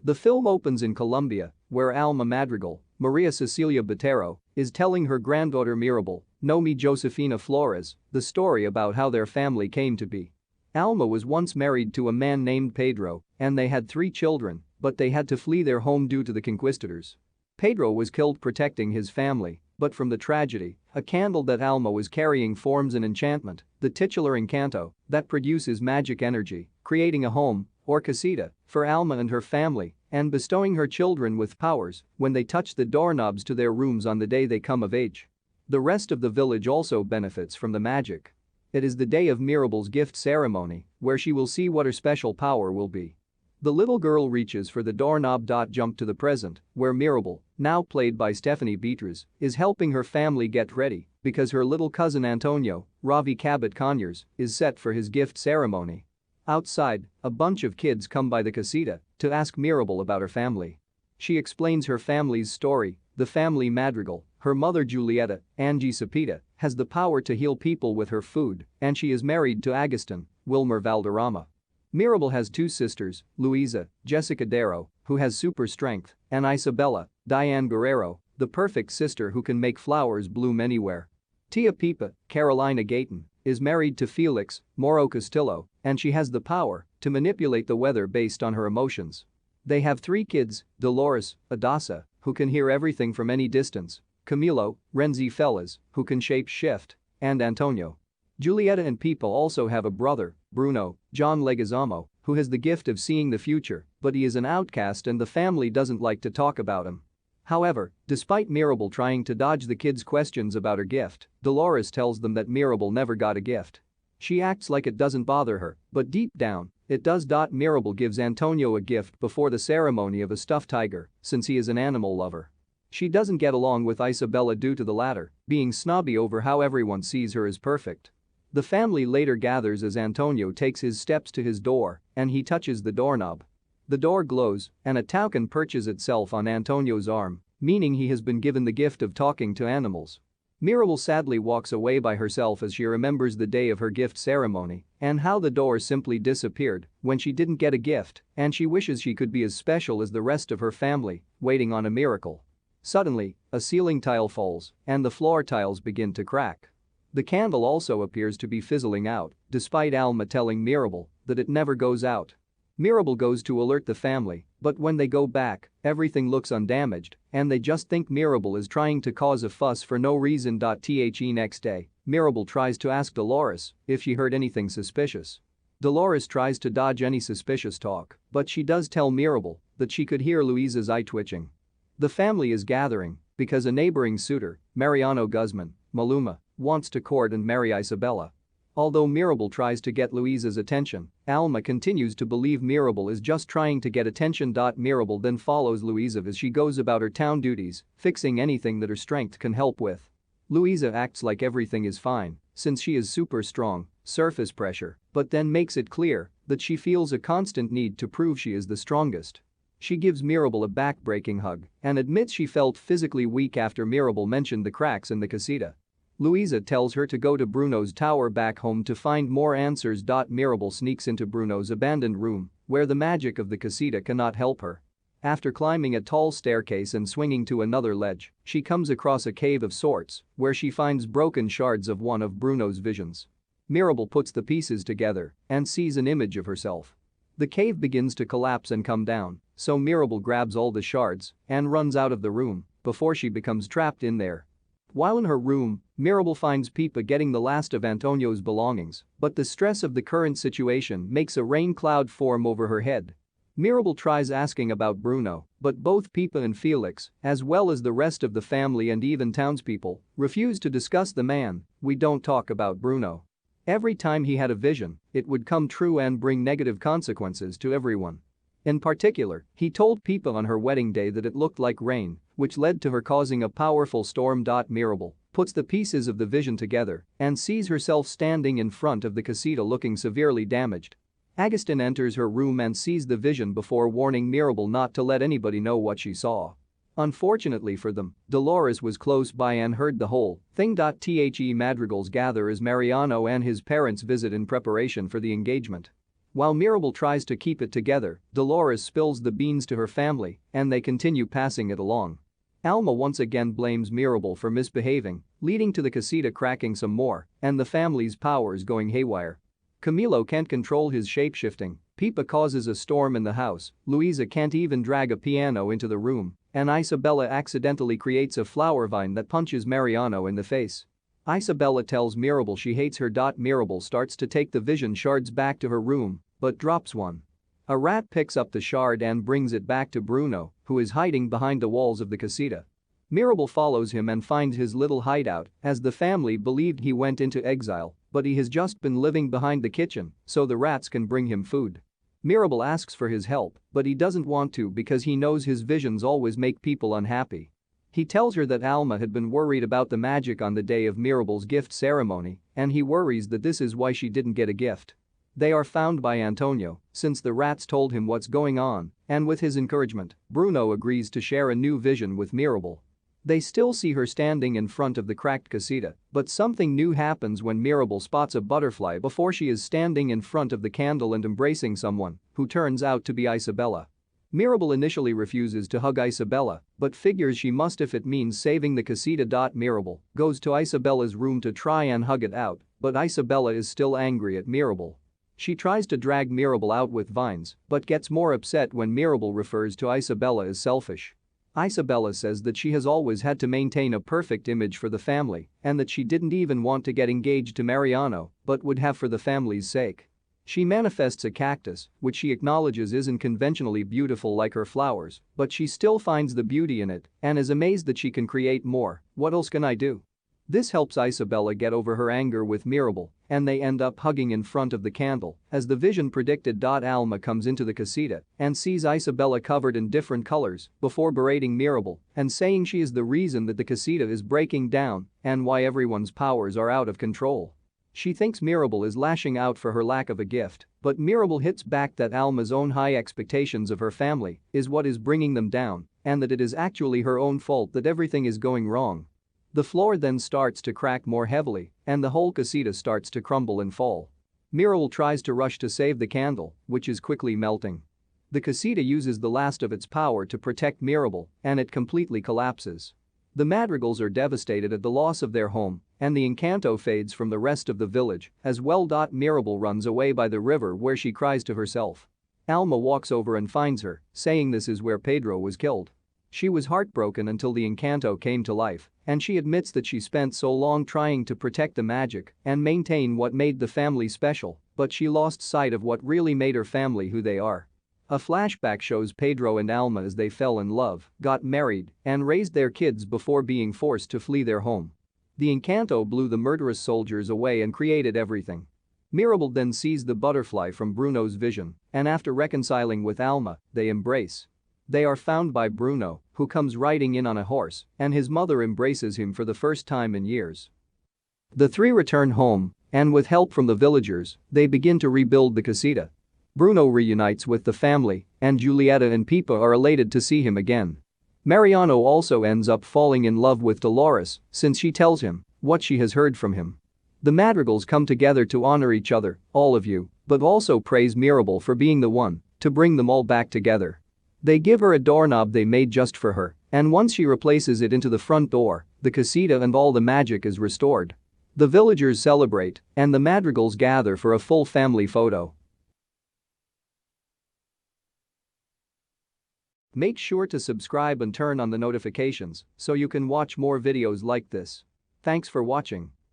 The film opens in Colombia, where Alma Madrigal, Maria Cecilia Botero, is telling her granddaughter Mirabel, Nomi Josefina Flores, the story about how their family came to be. Alma was once married to a man named Pedro, and they had 3 children, but they had to flee their home due to the conquistadors. Pedro was killed protecting his family, but from the tragedy, a candle that Alma was carrying forms an enchantment, the titular Encanto, that produces magic energy, creating a home, or casita, for Alma and her family, and bestowing her children with powers when they touch the doorknobs to their rooms on the day they come of age. The rest of the village also benefits from the magic. It is the day of Mirabel's gift ceremony, where she will see what her special power will be. The little girl reaches for the doorknob. Jump to the present, where Mirabel, now played by Stephanie Beatriz, is helping her family get ready because her little cousin Antonio, Ravi Cabot Conyers, is set for his gift ceremony. Outside, a bunch of kids come by the casita to ask Mirabel about her family. She explains her family's story. The family Madrigal, her mother Julieta, Angie Cepeda, has the power to heal people with her food, and she is married to Agustin, Wilmer Valderrama. Mirabel has 2 sisters, Luisa, Jessica Darrow, who has super strength, and Isabella, Diane Guerrero, the perfect sister who can make flowers bloom anywhere. Tia Pipa, Carolina Gayton, is married to Felix, Moro Castillo, and she has the power to manipulate the weather based on her emotions. They have 3 kids, Dolores, Adasa, who can hear everything from any distance, Camilo, Renzi Fellas, who can shape-shift, and Antonio. Julieta and Pipa also have a brother, Bruno, John Leguizamo, who has the gift of seeing the future, but he is an outcast and the family doesn't like to talk about him. However, despite Mirabel trying to dodge the kids' questions about her gift, Dolores tells them that Mirabel never got a gift. She acts like it doesn't bother her, but deep down, it does. Mirabel gives Antonio a gift before the ceremony of a stuffed tiger, since he is an animal lover. She doesn't get along with Isabella due to the latter being snobby over how everyone sees her as perfect. The family later gathers as Antonio takes his steps to his door and he touches the doorknob. The door glows and a toucan perches itself on Antonio's arm, meaning he has been given the gift of talking to animals. Mirabel sadly walks away by herself as she remembers the day of her gift ceremony and how the door simply disappeared when she didn't get a gift, and she wishes she could be as special as the rest of her family, waiting on a miracle. Suddenly, a ceiling tile falls and the floor tiles begin to crack. The candle also appears to be fizzling out, despite Alma telling Mirabel that it never goes out. Mirabel goes to alert the family, but when they go back, everything looks undamaged and they just think Mirabel is trying to cause a fuss for no reason. Next day, Mirabel tries to ask Dolores if she heard anything suspicious. Dolores tries to dodge any suspicious talk, but she does tell Mirabel that she could hear Luisa's eye twitching. The family is gathering because a neighboring suitor, Mariano Guzman, Maluma, wants to court and marry Isabella. Although Mirabel tries to get Luisa's attention, Alma continues to believe Mirabel is just trying to get attention. Mirabel then follows Luisa as she goes about her town duties, fixing anything that her strength can help with. Luisa acts like everything is fine, since she is super strong, surface pressure, but then makes it clear that she feels a constant need to prove she is the strongest. She gives Mirabel a back-breaking hug and admits she felt physically weak after Mirabel mentioned the cracks in the casita. Luisa tells her to go to Bruno's tower back home to find more answers. Mirabel sneaks into Bruno's abandoned room, where the magic of the casita cannot help her. After climbing a tall staircase and swinging to another ledge, she comes across a cave of sorts, where she finds broken shards of one of Bruno's visions. Mirabel puts the pieces together and sees an image of herself. The cave begins to collapse and come down, so Mirabel grabs all the shards and runs out of the room before she becomes trapped in there. While in her room, Mirabel finds Pipa getting the last of Antonio's belongings, but the stress of the current situation makes a rain cloud form over her head. Mirabel tries asking about Bruno, but both Pipa and Felix, as well as the rest of the family and even townspeople, refuse to discuss the man. We don't talk about Bruno. Every time he had a vision, it would come true and bring negative consequences to everyone. In particular, he told Pipa on her wedding day that it looked like rain, which led to her causing a powerful storm. Mirabel puts the pieces of the vision together and sees herself standing in front of the casita looking severely damaged. Agustin enters her room and sees the vision before warning Mirabel not to let anybody know what she saw. Unfortunately for them, Dolores was close by and heard the whole thing. Madrigals gather as Mariano and his parents visit in preparation for the engagement. While Mirabel tries to keep it together, Dolores spills the beans to her family and they continue passing it along. Alma once again blames Mirabel for misbehaving, leading to the casita cracking some more and the family's powers going haywire. Camilo can't control his shape-shifting, Pepa causes a storm in the house, Luisa can't even drag a piano into the room, and Isabella accidentally creates a flower vine that punches Mariano in the face. Isabella tells Mirabel she hates her. Mirabel starts to take the vision shards back to her room, but drops one. A rat picks up the shard and brings it back to Bruno, who is hiding behind the walls of the casita. Mirabel follows him and finds his little hideout, as the family believed he went into exile, but he has just been living behind the kitchen so the rats can bring him food. Mirabel asks for his help, but he doesn't want to because he knows his visions always make people unhappy. He tells her that Alma had been worried about the magic on the day of Mirabel's gift ceremony, and he worries that this is why she didn't get a gift. They are found by Antonio, since the rats told him what's going on, and with his encouragement, Bruno agrees to share a new vision with Mirabel. They still see her standing in front of the cracked casita, but something new happens when Mirabel spots a butterfly before she is standing in front of the candle and embracing someone, who turns out to be Isabella. Mirabel initially refuses to hug Isabella, but figures she must if it means saving the casita. Mirabel goes to Isabella's room to try and hug it out, but Isabella is still angry at Mirabel. She tries to drag Mirabel out with vines, but gets more upset when Mirabel refers to Isabella as selfish. Isabella says that she has always had to maintain a perfect image for the family and that she didn't even want to get engaged to Mariano but would have for the family's sake. She manifests a cactus, which she acknowledges isn't conventionally beautiful like her flowers, but she still finds the beauty in it and is amazed that she can create more. What else can I do? This helps Isabella get over her anger with Mirabel, and they end up hugging in front of the candle as the vision predicted. Alma comes into the casita and sees Isabella covered in different colors before berating Mirabel and saying she is the reason that the casita is breaking down and why everyone's powers are out of control. She thinks Mirabel is lashing out for her lack of a gift, but Mirabel hits back that Alma's own high expectations of her family is what is bringing them down and that it is actually her own fault that everything is going wrong. The floor then starts to crack more heavily and the whole casita starts to crumble and fall. Mirabel tries to rush to save the candle, which is quickly melting. The casita uses the last of its power to protect Mirabel and it completely collapses. The Madrigals are devastated at the loss of their home and the Encanto fades from the rest of the village as well. Mirabel runs away by the river where she cries to herself. Alma walks over and finds her, saying this is where Pedro was killed. She was heartbroken until the Encanto came to life, and she admits that she spent so long trying to protect the magic and maintain what made the family special, but she lost sight of what really made her family who they are. A flashback shows Pedro and Alma as they fell in love, got married, and raised their kids before being forced to flee their home. The Encanto blew the murderous soldiers away and created everything. Mirabel then sees the butterfly from Bruno's vision, and after reconciling with Alma, they embrace. They are found by Bruno, who comes riding in on a horse, and his mother embraces him for the first time in years. The three return home, and with help from the villagers, they begin to rebuild the casita. Bruno reunites with the family, and Julieta and Pepa are elated to see him again. Mariano also ends up falling in love with Dolores since she tells him what she has heard from him. The Madrigals come together to honor each other, all of you, but also praise Mirabel for being the one to bring them all back together. They give her a doorknob they made just for her, and once she replaces it into the front door, the casita and all the magic is restored. The villagers celebrate, and the Madrigals gather for a full family photo. Make sure to subscribe and turn on the notifications so you can watch more videos like this. Thanks for watching.